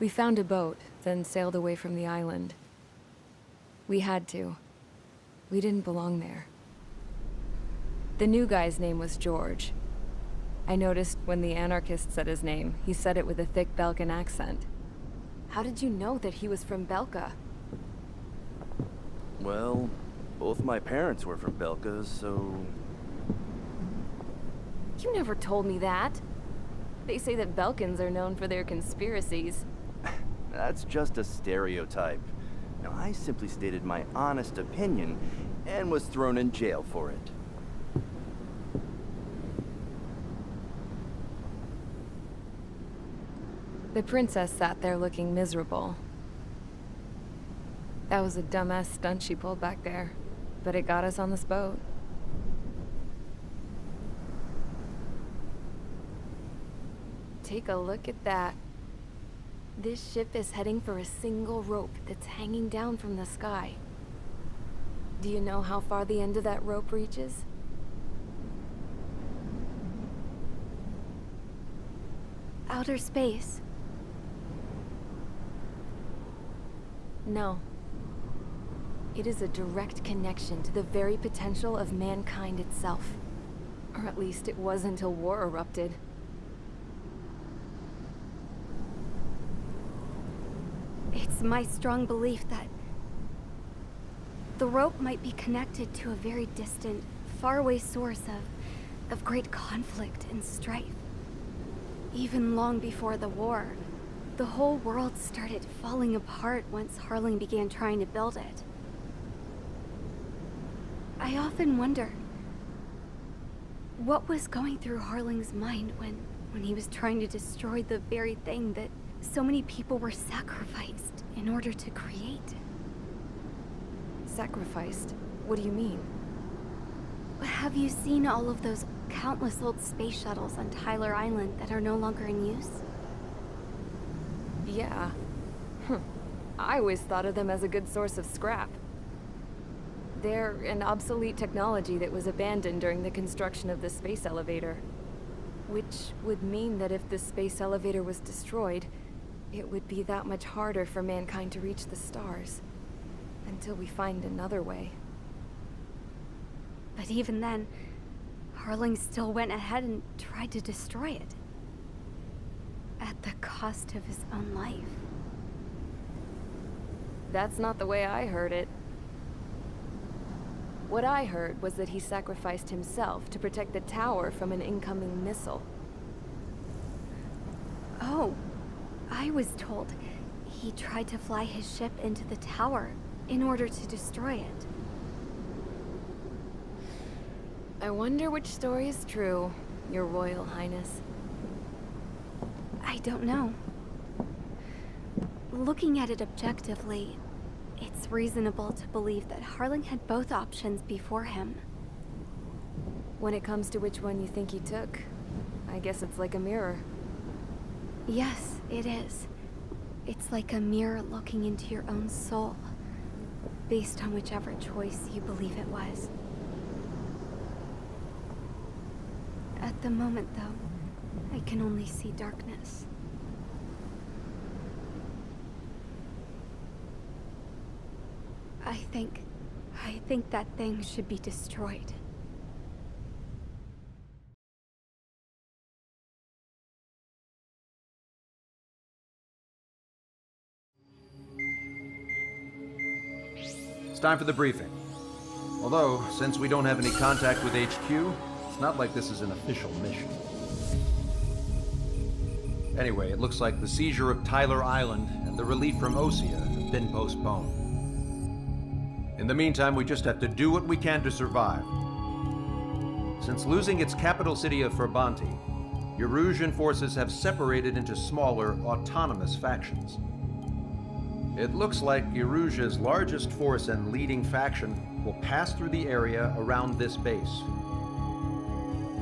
We found a boat, then sailed away from the island. We had to. We didn't belong there. The new guy's name was George. I noticed when the anarchist said his name, he said it with a thick Belkan accent. How did you know that he was from Belka? Well, both my parents were from Belka, so... You never told me that. They say that Belkans are known for their conspiracies. That's just a stereotype. Now, I simply stated my honest opinion and was thrown in jail for it. The princess sat there looking miserable. That was a dumbass stunt she pulled back there, but it got us on this boat. Take a look at that. This ship is heading for a single rope that's hanging down from the sky. Do you know how far the end of that rope reaches? Outer space. No. It is a direct connection to the very potential of mankind itself. Or at least it was until war erupted. It's my strong belief that the rope might be connected to a very distant, faraway source of great conflict and strife. Even long before the war, the whole world started falling apart once Harling began trying to build it. I often wonder what was going through Harling's mind when he was trying to destroy the very thing that so many people were sacrificed in order to create. Sacrificed? What do you mean? Have you seen all of those countless old space shuttles on Tyler Island that are no longer in use? Yeah. I always thought of them as a good source of scrap. They're an obsolete technology that was abandoned during the construction of the space elevator. Which would mean that if the space elevator was destroyed, it would be that much harder for mankind to reach the stars. Until we find another way. But even then, Harling still went ahead and tried to destroy it. At the cost of his own life. That's not the way I heard it. What I heard was that he sacrificed himself to protect the tower from an incoming missile. Oh, I was told he tried to fly his ship into the tower in order to destroy it. I wonder which story is true, Your Royal Highness. I don't know. Looking at it objectively, it's reasonable to believe that Harling had both options before him. When it comes to which one you think he took, I guess it's like a mirror. Yes, it is. It's like a mirror looking into your own soul, based on whichever choice you believe it was. At the moment, though, I can only see darkness. I think that thing should be destroyed. It's time for the briefing. Although, since we don't have any contact with HQ, it's not like this is an official mission. Anyway, it looks like the seizure of Tyler Island and the relief from Osea have been postponed. In the meantime, we just have to do what we can to survive. Since losing its capital city of Ferbanti, Erusian forces have separated into smaller, autonomous factions. It looks like Erusia's largest force and leading faction will pass through the area around this base.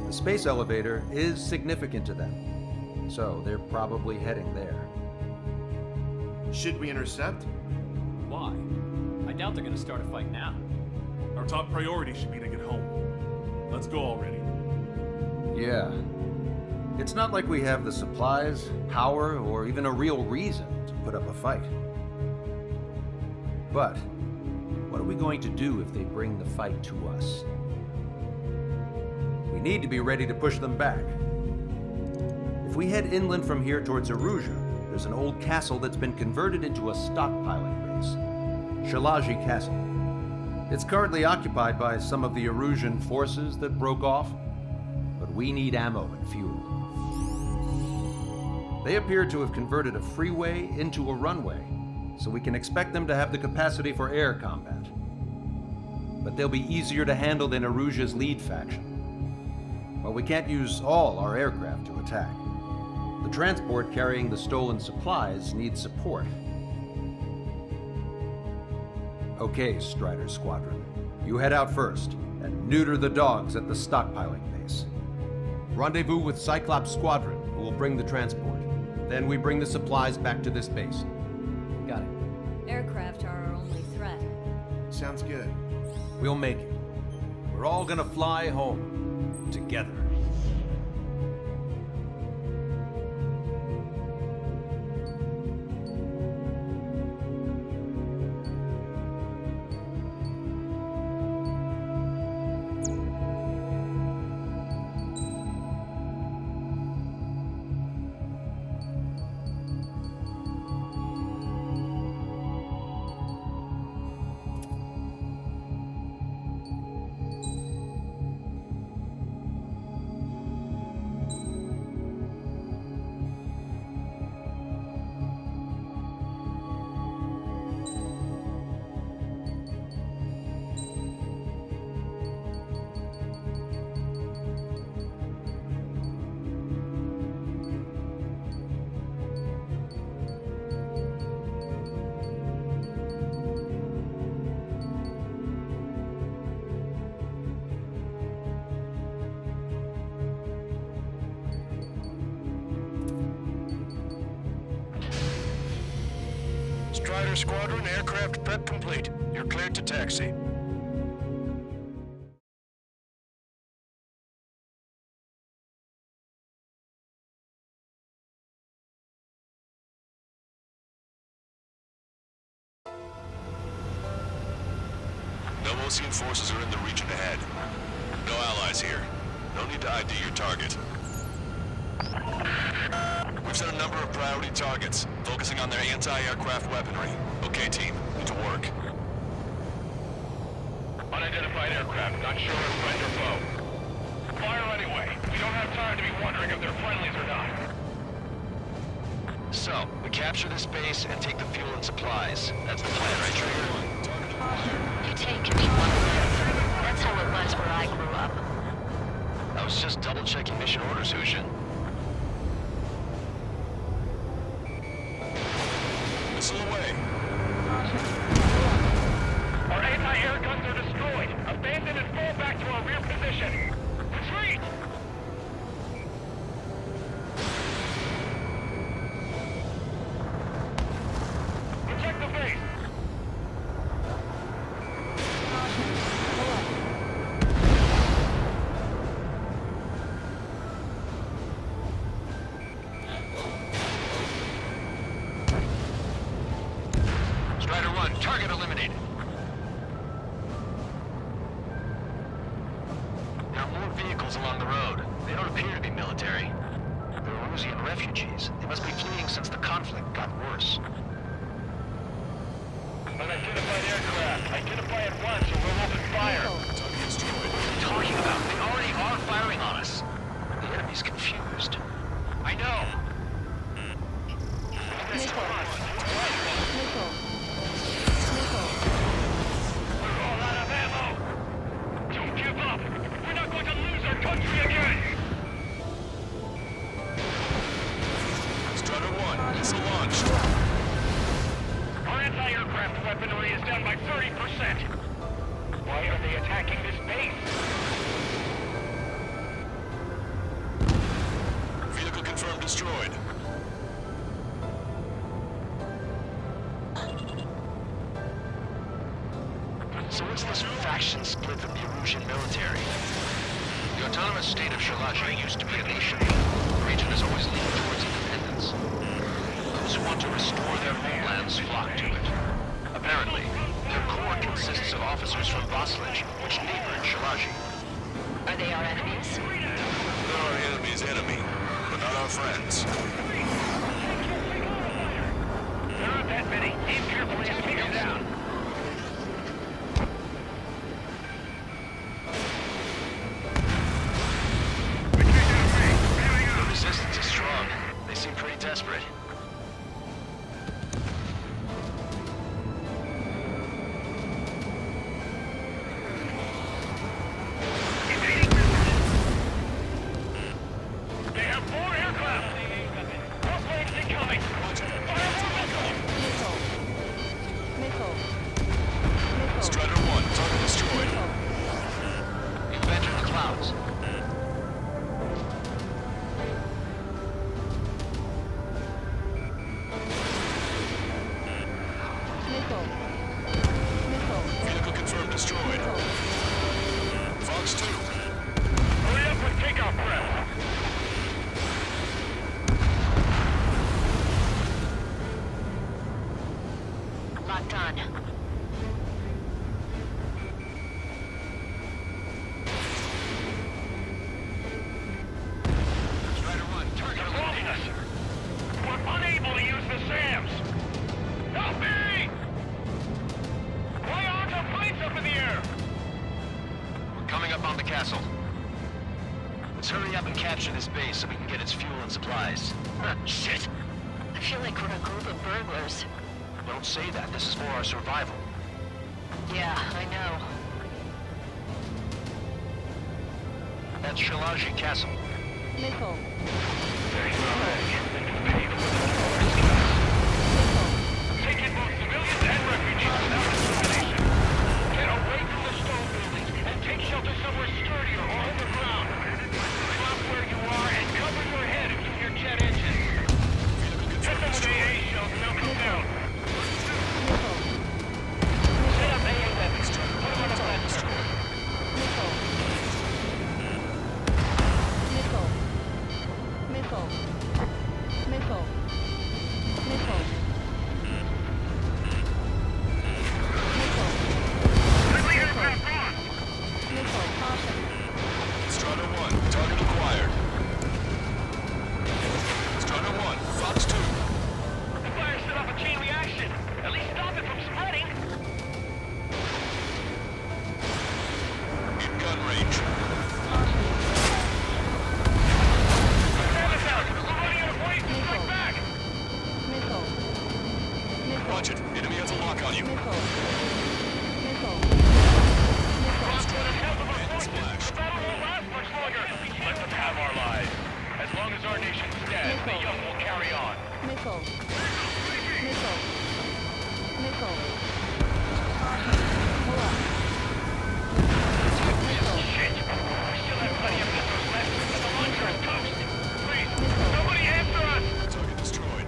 The space elevator is significant to them, so they're probably heading there. Should we intercept? Why? I doubt they're gonna start a fight now. Our top priority should be to get home. Let's go already. Yeah. It's not like we have the supplies, power, or even a real reason to put up a fight. But what are we going to do if they bring the fight to us? We need to be ready to push them back. If we head inland from here towards Erusea, there's an old castle that's been converted into a stockpiling base. Shalaji Castle. It's currently occupied by some of the Erusian forces that broke off, but we need ammo and fuel. They appear to have converted a freeway into a runway, so we can expect them to have the capacity for air combat. But they'll be easier to handle than Erusea's lead faction. While we can't use all our aircraft to attack, the transport carrying the stolen supplies needs support. Okay, Strider Squadron. You head out first and neuter the dogs at the stockpiling base. Rendezvous with Cyclops Squadron, who will bring the transport. Then we bring the supplies back to this base. Got it. Aircraft are our only threat. Sounds good. We'll make it. We're all gonna fly home. Together. Strider Squadron, aircraft prep complete. You're cleared to taxi. No Osean forces are in the region ahead. No allies here. No need to ID your target. We've set a number of priority targets, focusing on their anti-aircraft weaponry. Okay, team, to work. Unidentified aircraft, not sure if friend or foe. Fire anyway. We don't have time to be wondering if they're friendlies or not. So, we capture this base and take the fuel and supplies. That's the plan, right, Trigger? You take it, you want to live. That's how it was where I grew up. I was just double-checking mission orders, Hushin. Missile away. Our anti-air guns are destroyed. Abandon and fall back to our rear position. Retreat! Protect the base. Strider 1, target eliminated. There are more vehicles along the road. They don't appear to be military. They're Erusian refugees. They must be fleeing since the conflict got worse. Unidentified aircraft. Identify at once or we'll open fire. What are you talking about? They already are firing on us. The enemy's confused. I know. We're all out of ammo. Don't give up. We're not going to lose our country again. Strider 1, missile launched. Our anti-aircraft weaponry is down by 30%. Why are they attacking this base? Vehicle confirmed destroyed. So what's this faction split from the Erusian military? The autonomous state of Shalaji used to be a nation. The region has always leaned towards independence. those who want to restore their homelands flock to it. Apparently, their core consists of officers from Boslage, which neighbored Shalaji. Are they our enemies? They're our enemy's enemy, but not our friends. There aren't that many. Aim carefully and take them down. The resistance is strong. They seem pretty desperate. They have 4 aircraft. More planes incoming. Fire more missiles. Strider 1, target destroyed. You've entered the clouds. Vehicle confirmed destroyed. Fox 2. Hurry up with takeoff prep. Locked on. Strider 1, target lost us. We're unable to use the SAMs. Help me! Why aren't our planes up in the air? We're coming up on the castle. Let's hurry up and capture this base so we can get its fuel and supplies. Shit. I feel like we're a group of burglars. Don't say that. This is for our survival. Yeah, I know. That's Shalaji Castle. Take in both civilians and refugees without discrimination. Get away from the stone buildings and take shelter somewhere sturdier or underground. Drop where you are and cover your head if you hear jet engines. Hit them with AA shells and they'll come down. Set up AA weapons. Put them on the platform. Friendly aircraft gone. Strider 1, target acquired. Strider 1, Fox 2. The fire set off a chain reaction. At least stop it from spreading. In gun range. Stand us out. We're running out of ways to strike back. Roger, enemy has a lock on you. Cross to the help of our forces. The battle won't last much longer. Let them have our lives. As long as our nation stands, the young will carry on. Shit! We still have plenty of missiles left, but the launcher is toast. Please, somebody answer us! Target destroyed.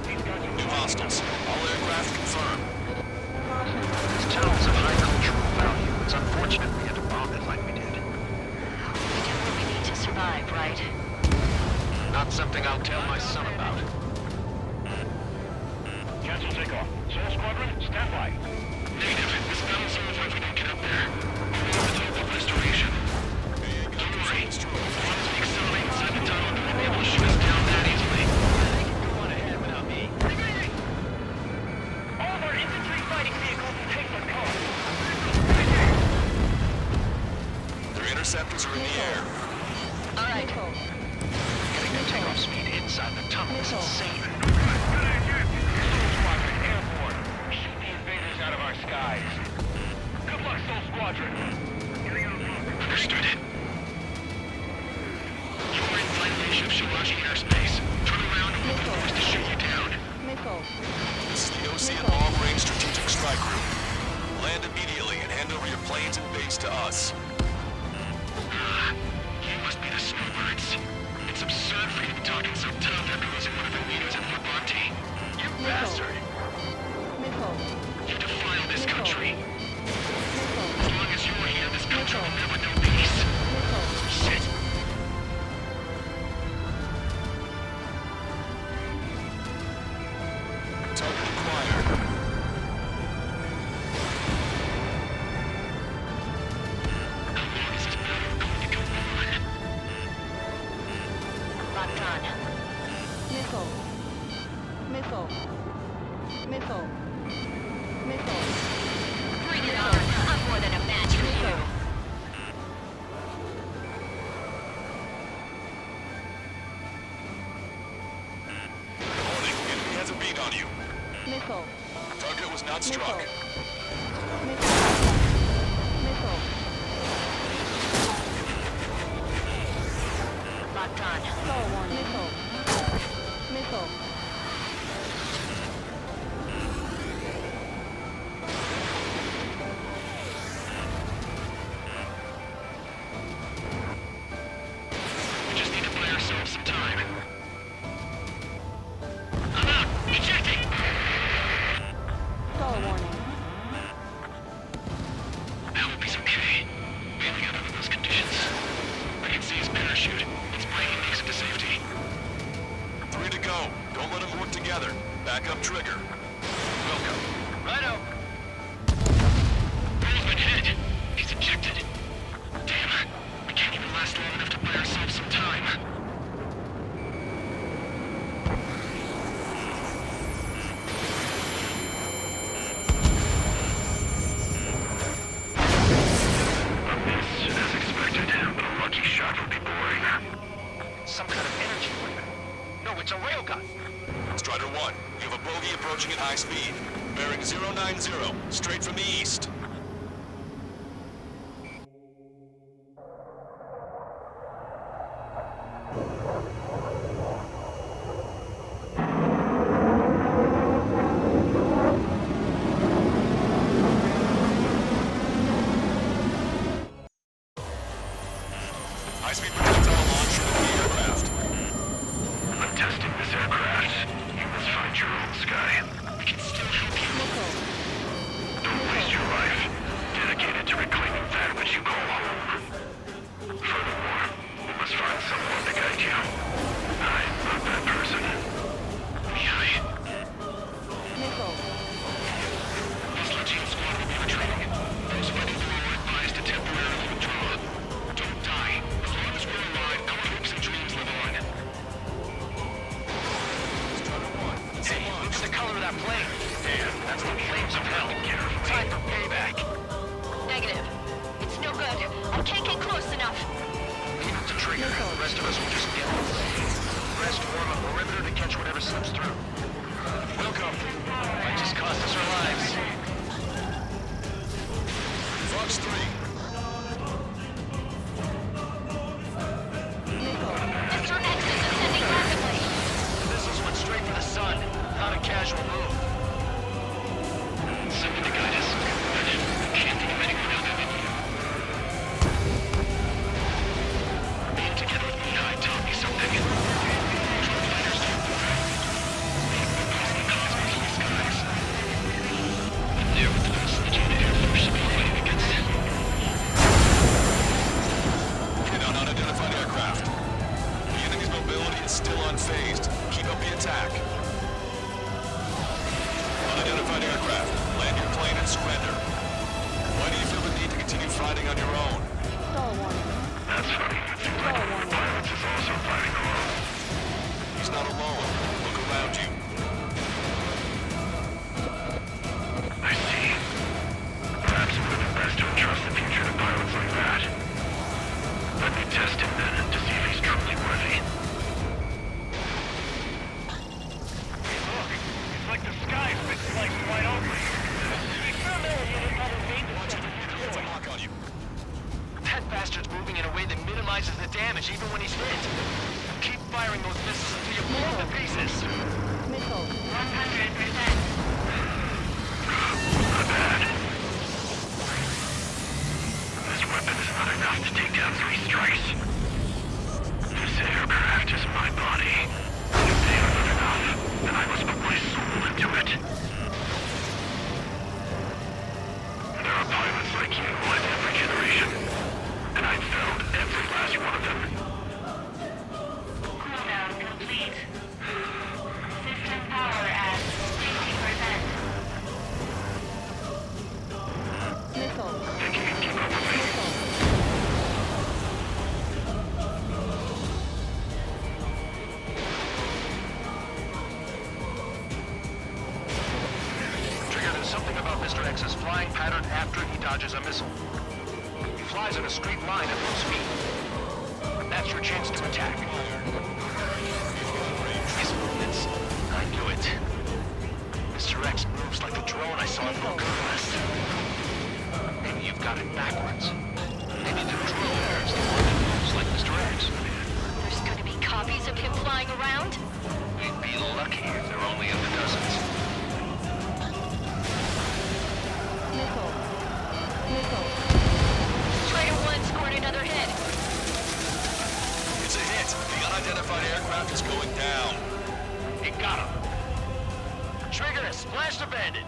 These guys are New hostiles. All aircraft confirmed. This town is of high cultural value. It's unfortunate we had to bomb it like we did. We do what we need to survive, right? Not something I'll tell my son about. Cancel takeoff. Soul Squadron, stand by. Negative. This battle zone if we don't get up there. We'll have to hope of restoration. Don't worry. As long as we accelerate inside the tunnel, they'll be able to shoot us down that easily. They can go on ahead without me. All of our infantry fighting vehicles will take the coast. Their interceptors are in the air. All right. Getting their takeoff speed inside the tunnel is insane. Soul Squadron, airborne. Shoot the invaders out of our skies. Good luck, Soul Squadron. Understood. You're in violation of Shalaji airspace. Turn around and we'll be forced to shoot you down. This is the Osea long-range strategic strike group. Land immediately and hand over your planes and base to us. You must be the snowbirds. It's absurd for you to be talking so tough after losing one of the leaders in football team. You bastard! You defile this country. As long as you're here, this country will never know peace. Shit! Missile. Missile. Bring it on. I'm more than a match for you. Warning, enemy has a beat on you. Missile. Target was not struck. Missile. Missile. Locked on. Stall warning. Missile. Missile. We just need to buy ourselves some time. I'm out! Ejecting! Stall warning. I hope he's okay. Bailing out under those conditions. I can see his parachute. It's breaking makes it to safety. 3 to go. Don't let them work together. Back up trigger. Welcome. Righto. Ball's been hit. He's ejected. Damn. We can't even last long enough to buy ourselves some time. A miss, as expected, but a lucky shot would be boring. Some kind of energy weapon. No, it's a railgun. Strider 1, you have a bogey approaching at high speed. Bearing 090, straight from the east. High-speed projectile launch from the aircraft. I'm testing this aircraft. You must find your own sky. We can still help you. Missile. Don't waste your life. Dedicated to reclaiming that which you call home. Furthermore, we must find someone to guide you. I'm not that person. Mihai. Missile. This Legion squad will be retreating. Those fighting below are advised to temporarily withdraw. Don't die. As long as we're alive, our hopes and dreams live on. Hey, look at the color of that plane. Damn, that's the flames of hell. Time for payback. Negative. It's no good. I can't get close enough. Leave it to trigger. The rest of us will just get in. Rest form a perimeter to catch whatever slips through. Welcome. Might just cost us our lives. Fox 3, Mr. X is ascending rapidly. Missiles went straight for the sun. Not a casual move. Something to guide us. I can't think of anyone other than you. Being together with Mihai taught me something. True fighters don't move. They have been across the cosmos and the skies. And there with the most legit Air Force we're fighting against. hit on unidentified aircraft. The enemy's mobility is still unfazed. Keep up the attack. Unidentified aircraft. Land your plane and surrender. Why do you feel the need to continue fighting on your own? Stall warning. That's funny. It seems like one of the pilots is also fighting alone. He's not alone. Look around you. I see. Perhaps it would have been best to entrust the future to pilots like that. Let me test him then to see if he's truly worthy. Look, it's like the sky's been sliced wide open. It's a lock on you. That bastard's moving in a way that minimizes the damage even when he's hit. Keep firing those missiles until you blow them to pieces. Missile. 100%. Not bad. This weapon is not enough to take down 3 strikes. This aircraft is my body. If they are not enough, then I must put my soul into it. There are pilots like you in every generation, and I've found every last one of them. Cooldown complete. System power at 50%. Missile. Think you can keep up with me? Missile. something about Mr. X's flying pattern after he dodges a missile. He flies in a straight line at low speed. That's your chance to attack. His movements, I knew it. Mr. X moves like the drone I saw in Vulcanist. Maybe you've got it backwards. Maybe the drone is the one that moves like Mr. X. There's gonna be copies of him flying around? We'd be lucky if they're only in the dozens. Missile. Missile. Strider 1 scored another hit. It's a hit. The unidentified aircraft is going down. He got him. Trigger, splash the bandit.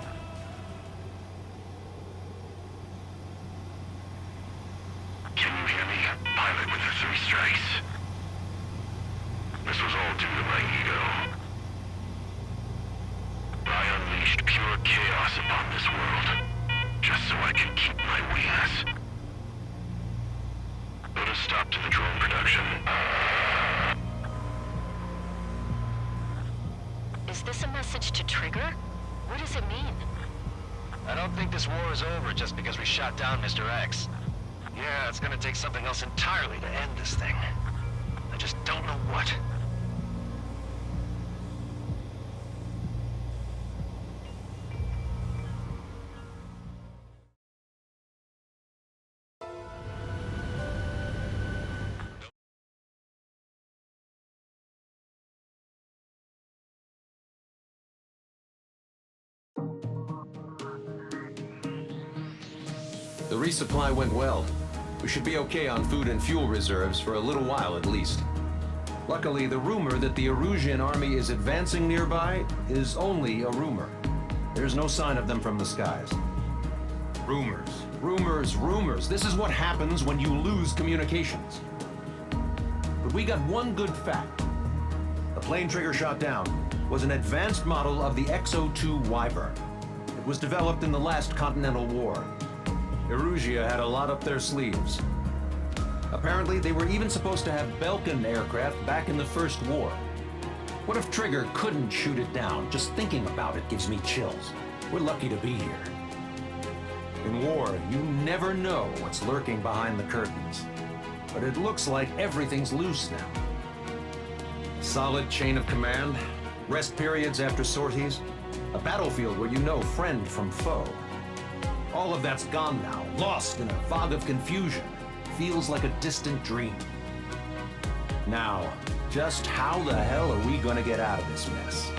Can you hear me? Pilot with the 3 strikes. This was all due to my ego. I unleashed pure chaos upon this world, just so I can keep my wings. Put a stop to the drone production. Is this a message to Trigger? What does it mean? I don't think this war is over just because we shot down Mr. X. Yeah, it's gonna take something else entirely to end this thing. I just don't know what. The resupply went well. We should be okay on food and fuel reserves for a little while at least. Luckily, the rumor that the Erusian army is advancing nearby is only a rumor. There's no sign of them from the skies. Rumors, rumors, rumors. This is what happens when you lose communications. But we got one good fact. The plane Trigger shot down was an advanced model of the X-02 Wyvern. It was developed in the last Continental War. Erusea had a lot up their sleeves. Apparently, they were even supposed to have Belkin aircraft back in the First War. What if Trigger couldn't shoot it down? Just thinking about it gives me chills. We're lucky to be here. In war, you never know what's lurking behind the curtains. But it looks like everything's loose now. Solid chain of command, rest periods after sorties, a battlefield where you know friend from foe. All of that's gone now, lost in a fog of confusion. Feels like a distant dream. Now, just how the hell are we gonna get out of this mess?